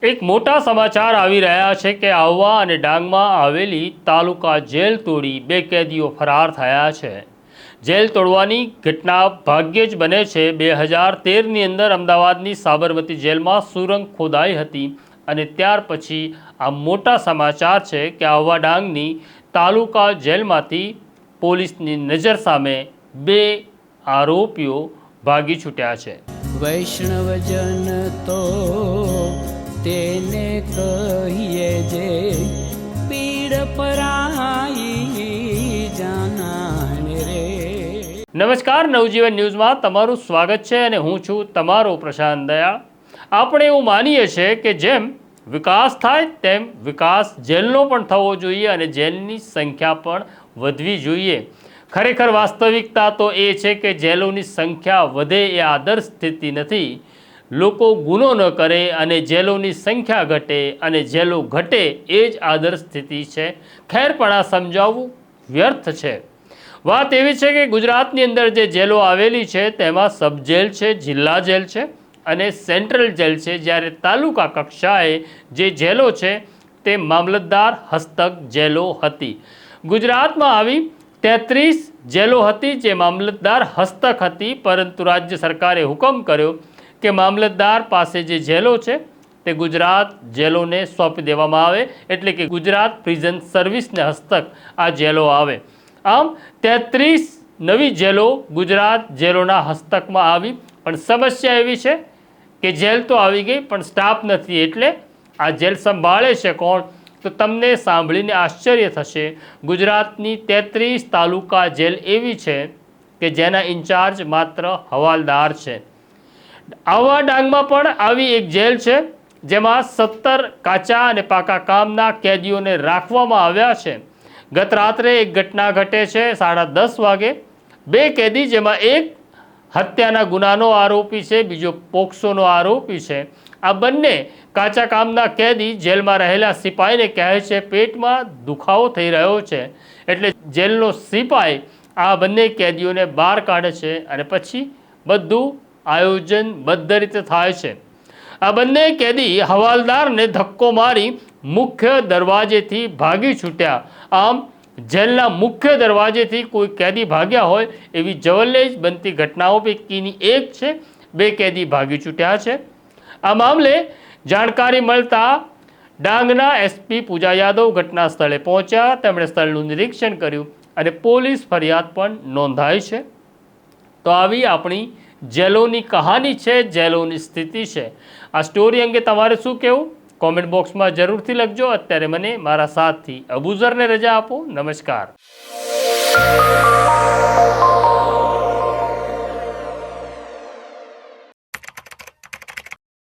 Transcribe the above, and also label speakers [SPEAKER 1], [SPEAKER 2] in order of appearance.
[SPEAKER 1] એક મોટા સમાચાર આવી રહ્યા છે કે આહવા અને ડાંગમાં આવેલી તાલુકા જેલ તોડી બે કેદીઓ ફરાર થયા છે। જેલ તોડવાની ઘટના ભાગ્યે જ બને છે। 2013ની અંદર અમદાવાદની સાબરમતી જેલમાં સુરંગ ખોદાઈ હતી અને ત્યાર પછી આ મોટા સમાચાર છે કે આહવા ડાંગની તાલુકા જેલમાંથી પોલીસની નજર સામે બે આરોપીઓ ભાગી છૂટ્યા છે।
[SPEAKER 2] વૈષ્ણવજન તો તેને કહીએ જે પીડ પરાઈ જાનાને રે।
[SPEAKER 1] નમસ્કાર, નવજીવન ન્યૂઝમાં તમારું સ્વાગત છે અને હું છું તમારો પ્રશાંત દયાળ। આપણે એવું માનીએ છીએ કે જેમ વિકાસ થાય તેમ વિકાસ જેલનો પણ થવો જોઈએ અને જેલની સંખ્યા પણ વધવી જોઈએ। ખરેખર વાસ્તવિકતા તો એ છે કે જેલોની સંખ્યા વધે એ આદર્શ સ્થિતિ નથી। લોકો ગુનો ન કરે અને જેલોની સંખ્યા ઘટે અને જેલો ઘટે એ જ આદર્શ સ્થિતિ છે। ખેર પણ આ સમજાવવું વ્યર્થ છે। વાત એવી છે કે ગુજરાતની અંદર જે જેલો આવેલી છે તેમાં સબ જેલ છે, જિલ્લા જેલ છે અને સેન્ટ્રલ જેલ છે, જ્યારે તાલુકા કક્ષાએ જે જેલો છે તે મામલતદાર હસ્તક જેલો હતી। ગુજરાતમાં આવી 33 જેલો હતી જે મામલતદાર હસ્તક હતી, પરંતુ રાજ્ય સરકારે હુકમ કર્યો કે મામલતદાર પાસે જે જેલો છે તે ગુજરાત જેલોને સોંપી દેવામાં આવે, એટલે કે ગુજરાત પ્રિઝન સર્વિસને હસ્તક આ જેલો આવે। આમ 33 નવી જેલો ગુજરાત જેલોના હસ્તકમાં આવી, પણ સમસ્યા એવી છે કે જેલ તો આવી ગઈ પણ સ્ટાફ નથી। એટલે આ જેલ સંભાળે છે કોણ? તો તમને સાંભળીને આશ્ચર્ય થશે, ગુજરાતની 33 તાલુકા જેલ એવી છે કે જેના ઇન્ચાર્જ માત્ર હવાલદાર છે। આહવા ડાંગમાં પણ આવી એક જેલ છે જેમાં 17 કાચા અને પાકા કામના કેદીઓને રાખવામાં આવ્યા છે। ગત રાત્રે એક ઘટના ઘટે છે 10:30 વાગે। બે કેદી, જેમાં એક હત્યાના ગુનાનો આરોપી છે, બીજો પોક્સોનો આરોપી છે। આ બંને કાચા કામના કેદી જેલમાં રહેલા સિપાહીને કહે છે પેટમાં દુખાવો થઈ રહ્યો છે, એટલે જેલનો સિપાઈ આ બંને કેદીઓને બહાર કાઢે છે અને પછી બધું આયોજનબદ્ધ રીતે થાય છે। આ બંને કેદી હવાલદારને ધક્કો મારી મુખ્ય દરવાજેથી ભાગી છૂટ્યા। આમ જેલના મુખ્ય દરવાજેથી કોઈ કેદી ભાગ્યા હોય એવી જવલ્લેજ બનતી ઘટનાઓ પૈકીની એક છે। બે કેદી ભાગી છૂટ્યા છે। આ મામલે જાણકારી મળતા ડાંગના એસપી પૂજા યાદવ ઘટના સ્થળે પહોંચ્યા। તેમણે સ્થળનું નિરીક્ષણ કર્યું અને પોલીસ ફરિયાદ પણ નોંધાઈ છે। તો આવી આપણી જેલોની કહાની છે, જેલોની સ્થિતિ છે। આ સ્ટોરી અંગે તમારે શું કહેવું? કોમેન્ટ બોક્સમાં જરૂરથી લખજો। અત્યારે મને મારા સાથથી અબુઝરને રજા આપો। નમસ્કાર।